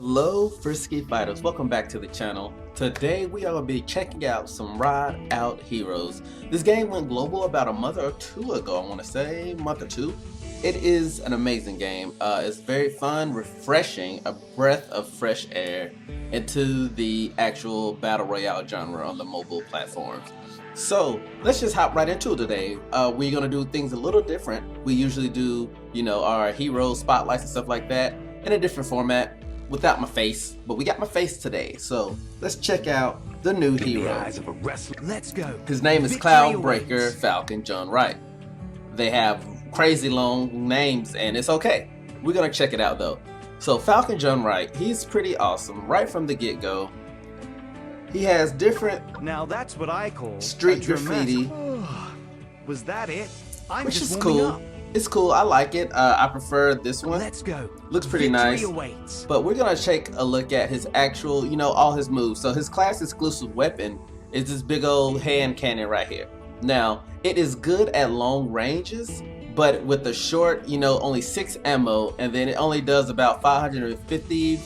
Hello frisky fighters, welcome back to the channel. Today we are going to be checking out some Rideoutheroes. This game went global about a month or two ago, I want to say, month or two. It is an amazing game. It's very fun, refreshing, a breath of fresh air into the actual battle royale genre on the mobile platforms. So let's just hop right into it today. We're going to do things a little different. We usually do, our hero spotlights and stuff like that in a different format. Without my face, but we got my face today, so let's check out the new hero. Let's go. His name is Cloudbreaker Falcon John Wright. They have crazy long names and it's okay. We're gonna check it out though. So Falcon John Wright, he's pretty awesome right from the get-go. He has different now that's what I call street graffiti. Was that it? I'm which just is warming cool. up. It's cool. I like it. I prefer this one. Let's go. Looks pretty Victory nice. awaits. But we're gonna take a look at his actual, all his moves. So his class exclusive weapon is this big old hand cannon right here. Now, it is good at long ranges, but with the short, only 6 ammo, and then it only does about 550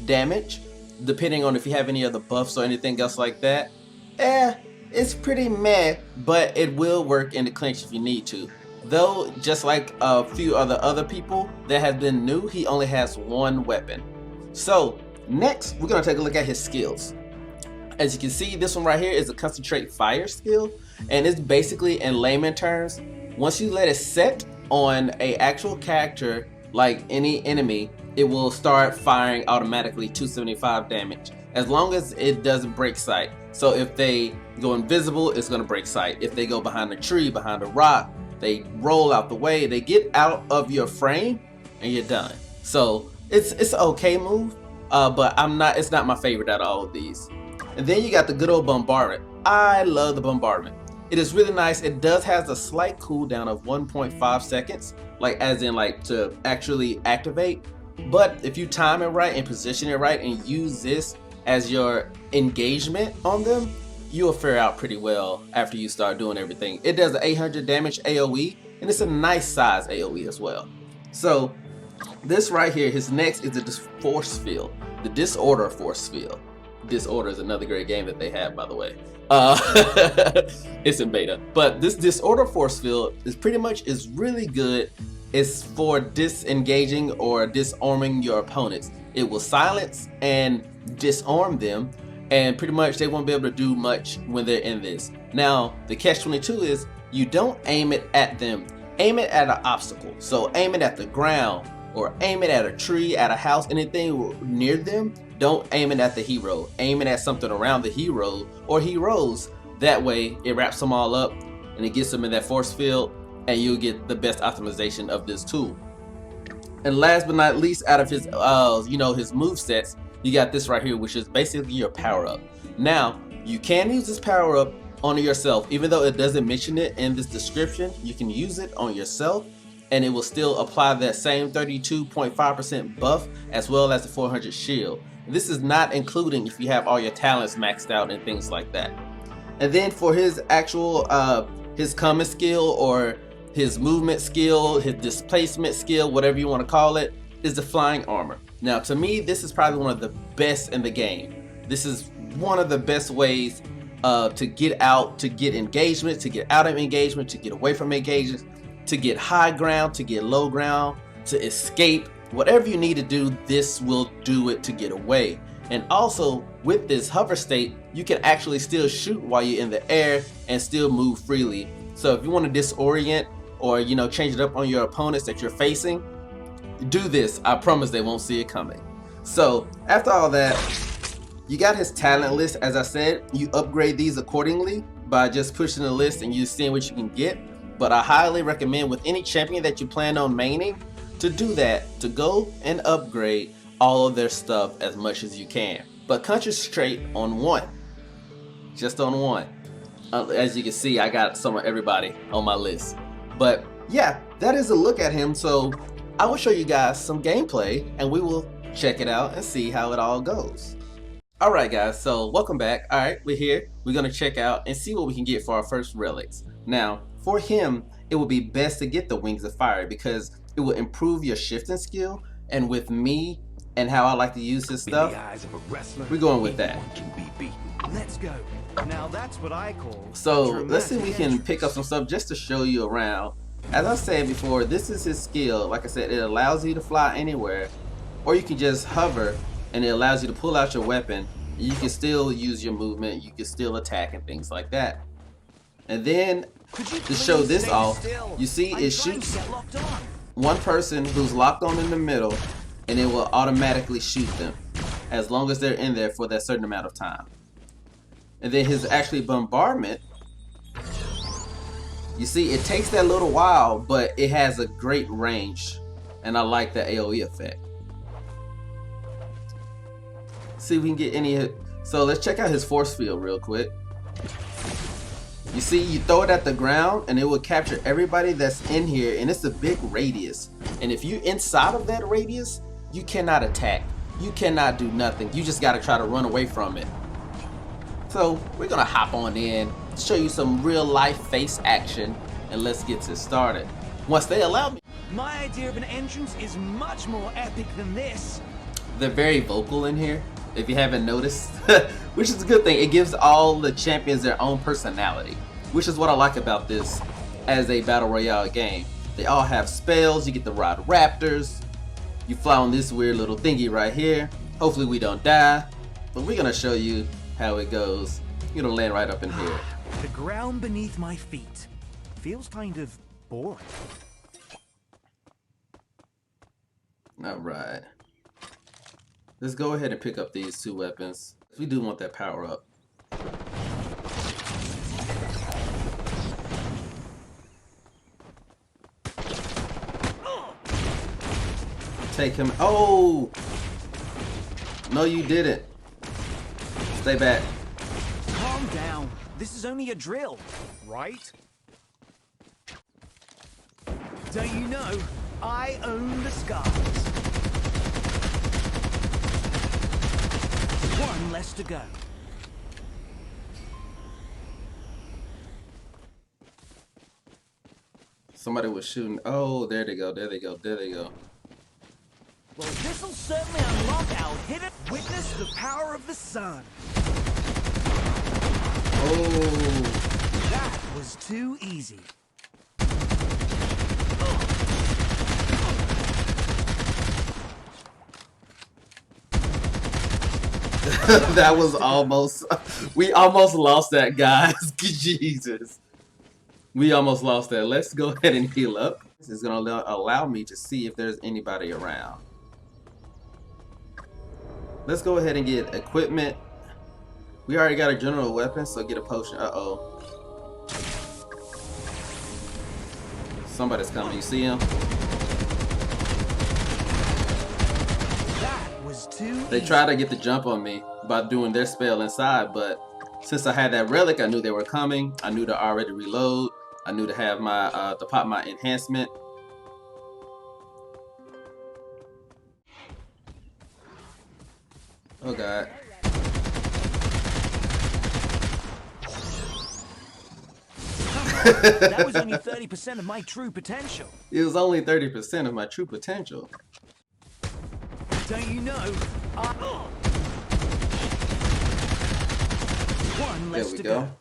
damage, depending on if you have any other buffs or anything else like that. It's pretty meh, but it will work in the clinch if you need to. Though, just like a few other people that have been new, he only has one weapon. So, next, we're going to take a look at his skills. As you can see, this one right here is a concentrate fire skill, and it's basically, in layman terms, once you let it set on a actual character, like any enemy, it will start firing automatically 275 damage, as long as it doesn't break sight. So if they go invisible, it's going to break sight. If they go behind a tree, behind a rock, they roll out the way, they get out of your frame, and you're done. So it's an okay move, but it's not my favorite out of all of these. And then you got the good old bombardment. I love the bombardment. It is really nice. It does has a slight cooldown of 1.5 seconds, as in to actually activate. But if you time it right and position it right and use this as your engagement on them, you'll fare out pretty well after you start doing everything. It does an 800 damage AoE, and it's a nice size AoE as well. So this right here, his next is the Forcefield, the Disorder Forcefield. Disorder is another great game that they have, by the way. It's in beta, but this Disorder Forcefield is really good. It's for disengaging or disarming your opponents. It will silence and disarm them, and pretty much they won't be able to do much when they're in this. Now, the catch-22 is you don't aim it at them. Aim it at an obstacle. So aim it at the ground, or aim it at a tree, at a house, anything near them. Don't aim it at the hero. Aim it at something around the hero or heroes. That way, it wraps them all up and it gets them in that force field, and you'll get the best optimization of this tool. And last but not least, out of his, his move sets, you got this right here, which is basically your power-up. Now, you can use this power-up on yourself. Even though it doesn't mention it in this description, you can use it on yourself, and it will still apply that same 32.5% buff, as well as the 400 shield. And this is not including if you have all your talents maxed out and things like that. And then for his actual, his common skill, or his movement skill, his displacement skill, whatever you want to call it, is the flying armor. Now, to me, this is probably one of the best in the game. This is one of the best ways to get out, to get engagement, to get out of engagement, to get away from engagement, to get high ground, to get low ground, to escape. Whatever you need to do, this will do it to get away. And also, with this hover state, you can actually still shoot while you're in the air and still move freely. So if you want to disorient or, change it up on your opponents that you're facing, do this. I promise they won't see it coming. So after all that, you got his talent list. As I said, you upgrade these accordingly by just pushing the list and you seeing what you can get. But I highly recommend with any champion that you plan on maining to do that, to go and upgrade all of their stuff as much as you can. But concentrate on one, just on one. As you can see, I got some of everybody on my list. But yeah, that is a look at him. So I will show you guys some gameplay and we will check it out and see how it all goes. Alright guys, so welcome back. Alright, we're here. We're going to check out and see what we can get for our first relics. Now, for him, it would be best to get the Wings of Fire because it will improve your shifting skill, and with me and how I like to use his In stuff, the eyes of a wrestler, we're going with that. anyone can be beaten. Let's go. Now that's what I call So a let's see if we dramatic can entrance. pick up some stuff just to show you around. As I said before, this is his skill. Like I said, it allows you to fly anywhere, or you can just hover and it allows you to pull out your weapon. You can still use your movement, you can still attack and things like that. And then to show this off, you see it shoots one person who's locked on in the middle, and it will automatically shoot them as long as they're in there for that certain amount of time. And then his actually bombardment, you see it takes that little while, but it has a great range, and I like the AoE effect. See if we can get any. So let's check out his force field real quick. You see, you throw it at the ground and it will capture everybody that's in here, and it's a big radius. And if you're inside of that radius, you cannot attack. You cannot do nothing. You just got to try to run away from it. So we're going to hop on in, show you some real life face action, and let's get this started. Once they allow me. My idea of an entrance is much more epic than this. They're very vocal in here, if you haven't noticed, which is a good thing. It gives all the champions their own personality, which is what I like about this as a battle royale game. They all have spells. You get to ride raptors. You fly on this weird little thingy right here. Hopefully we don't die, but we're gonna show you how it goes. You're gonna land right up in here. The ground beneath my feet feels kind of boring. All right. Let's go ahead and pick up these two weapons. We do want that power up. Take him. Oh! No, you didn't. Stay back. Calm down. This is only a drill, right? Don't you know, I own the skies. One less to go. Somebody was shooting. Oh, there they go. There they go. There they go. Well, this'll certainly unlock our hidden. Witness the power of the sun. Oh. That was too easy. That was almost. We almost lost that, guys. Jesus. We almost lost that. Let's go ahead and heal up. This is going to allow me to see if there's anybody around. Let's go ahead and get equipment. We already got a general weapon, so get a potion. Uh-oh. Somebody's coming. You see him? That was too They easy. tried to get the jump on me by doing their spell inside, but since I had that relic, I knew they were coming. I knew to already reload. I knew to have my to pop my enhancement. Oh god. That was only 30% of my true potential. It was only 30% of my true potential. Don't you know? One There less we to go. go.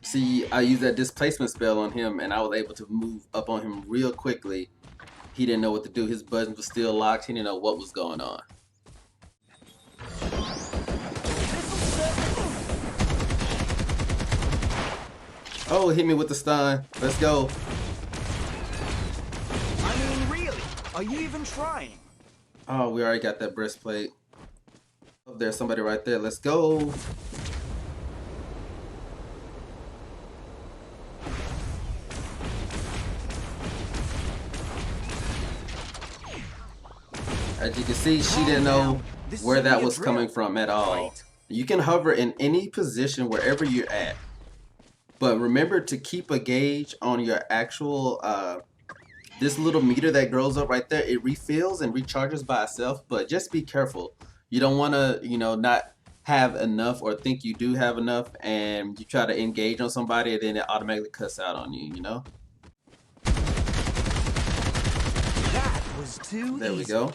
See, I used that displacement spell on him, and I was able to move up on him real quickly. He didn't know what to do. His button was still locked. He didn't know what was going on. Oh, hit me with the stun. Let's go. I mean, really? Are you even trying? Oh, we already got that breastplate. Oh, there's somebody right there. Let's go. As you can see, she didn't know where that was coming from at all. You can hover in any position wherever you're at. But remember to keep a gauge on your actual, this little meter that grows up right there. It refills and recharges by itself, but just be careful. You don't want to, you know, not have enough or think you do have enough, and you try to engage on somebody and then it automatically cuts out on you, you know? too There we easy. go.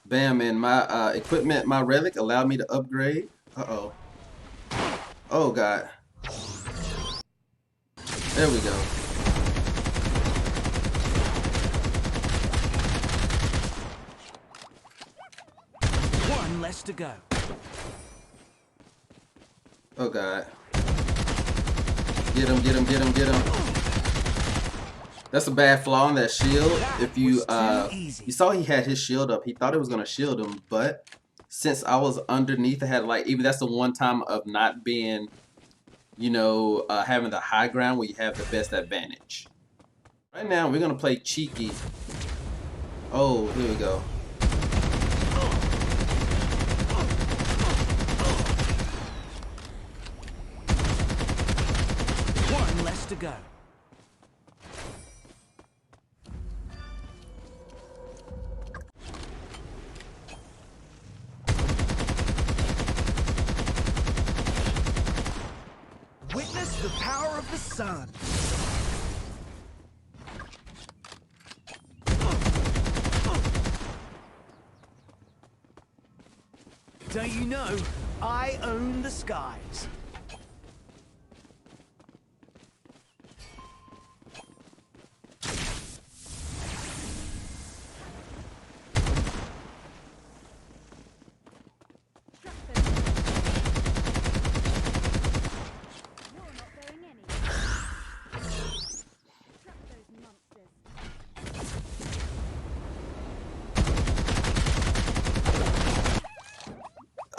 Bam, and my equipment, my relic allowed me to upgrade. Uh-oh. Oh, God. There we go. One less to go. Oh, God. Get him, get him, get him, get him. That's a bad flaw in that shield. If you you saw he had his shield up, he thought it was gonna shield him, but since I was underneath, I had like, even that's the one time of not being, you know, having the high ground where you have the best advantage. Right now we're gonna play cheeky. Oh, here we go. One less to go. Witness the power of the sun. Don't you know, I own the skies.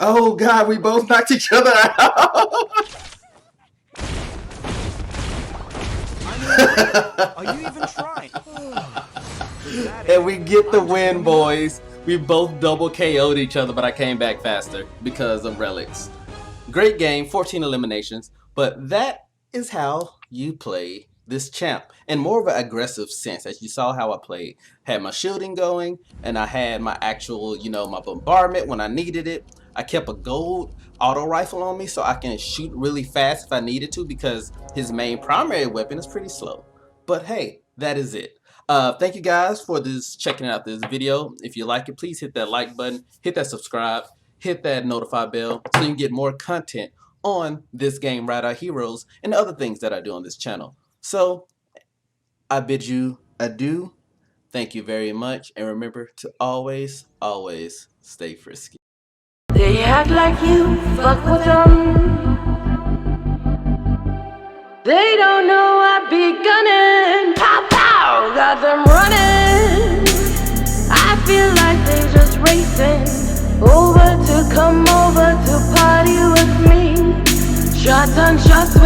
Oh, God, we both knocked each other out. Are you even trying? And we get the win, boys. We both double KO'd each other, but I came back faster because of relics. Great game, 14 eliminations, but that is how you play this champ in more of an aggressive sense. As you saw how I played, had my shielding going, and I had my actual, you know, my bombardment when I needed it. I kept a gold auto rifle on me so I can shoot really fast if I needed to, because his main primary weapon is pretty slow. But hey, that is it. Thank you guys for checking out this video. If you like it, please hit that like button, hit that subscribe, hit that notify bell so you can get more content on this game, Rideoutheroes, and other things that I do on this channel. So I bid you adieu. Thank you very much, and remember to always, always stay frisky. They act like you fuck with them. They don't know I be gunning. Pow pow, got them running. I feel like they just racing over to come over to party with me. Shots on shots.